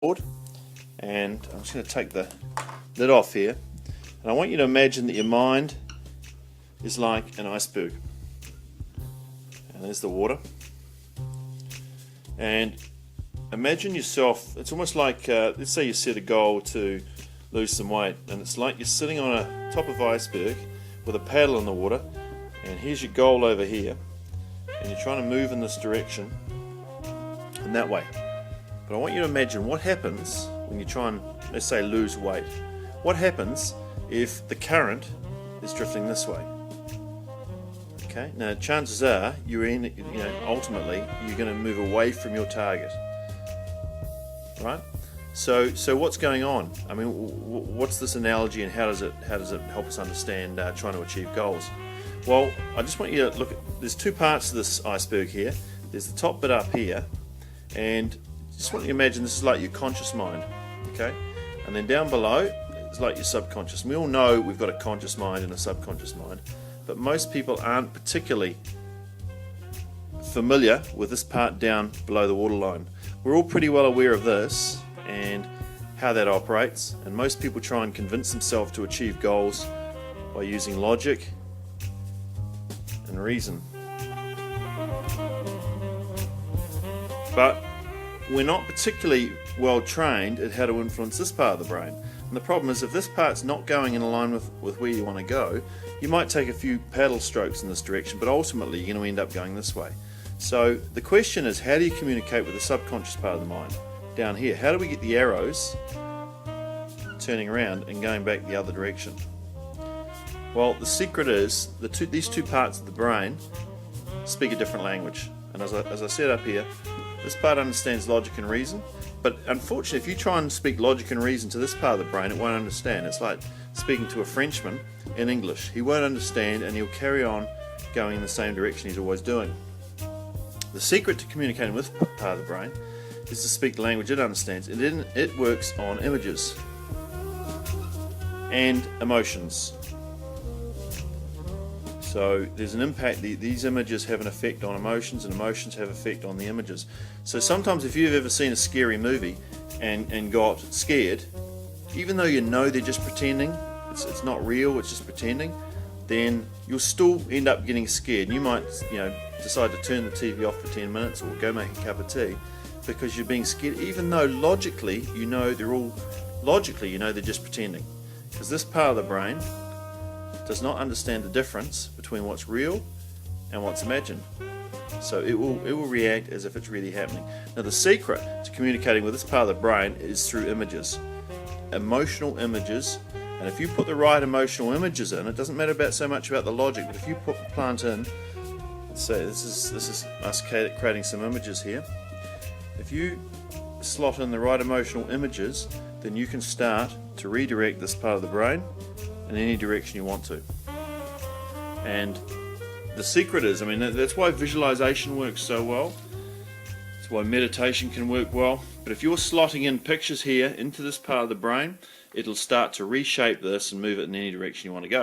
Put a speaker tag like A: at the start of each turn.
A: board, and I'm just going to take the lid off here, and I want you to imagine that your mind is like an iceberg, and there's the water, and imagine yourself, it's almost like let's say you set a goal to lose some weight, and it's like you're sitting on a top of an iceberg with a paddle in the water, and here's your goal over here, and you're trying to move in this direction in that way. But I want you to imagine what happens when you try and, let's say, lose weight. What happens if the current is drifting this way? Okay, now chances are ultimately you're going to move away from your target, right? So what's going on? I mean, what's this analogy, and how does it help us understand trying to achieve goals? Well, I just want you to look at, there's two parts to this iceberg here. There's the top bit up here, and just want you to imagine this is like your conscious mind, okay? And then down below, it's like your subconscious. We all know we've got a conscious mind and a subconscious mind, but most people aren't particularly familiar with this part down below the waterline. We're all pretty well aware of this and how that operates, and most people try and convince themselves to achieve goals by using logic and reason. But we're not particularly well trained at how to influence this part of the brain. And the problem is, if this part's not going in line with where you want to go, you might take a few paddle strokes in this direction, but ultimately you're going to end up going this way. So the question is, how do you communicate with the subconscious part of the mind? Down here, how do we get the arrows turning around and going back the other direction? Well, the secret is these two parts of the brain speak a different language. And as I said up here, this part understands logic and reason, but unfortunately if you try and speak logic and reason to this part of the brain, it won't understand. It's like speaking to a Frenchman in English. He won't understand, and he'll carry on going in the same direction he's always doing. The secret to communicating with this part of the brain is to speak the language it understands, and then it works on images and emotions. So there's an impact. These images have an effect on emotions, and emotions have an effect on the images. So sometimes if you've ever seen a scary movie and got scared, even though you know they're just pretending, it's not real, it's just pretending, then you'll still end up getting scared. And you might decide to turn the TV off for 10 minutes or go make a cup of tea because you're being scared, even though logically you know they're just pretending. Because this part of the brain does not understand the difference between what's real and what's imagined. So it will react as if it's really happening. Now the secret to communicating with this part of the brain is through images, emotional images. And if you put the right emotional images in, it doesn't matter so much about the logic, but if you plant in, let's say this is us creating some images here. If you slot in the right emotional images, then you can start to redirect this part of the brain in any direction you want to. And the secret is, that's why visualization works so well. That's why meditation can work well. But if you're slotting in pictures here into this part of the brain, it'll start to reshape this and move it in any direction you want to go.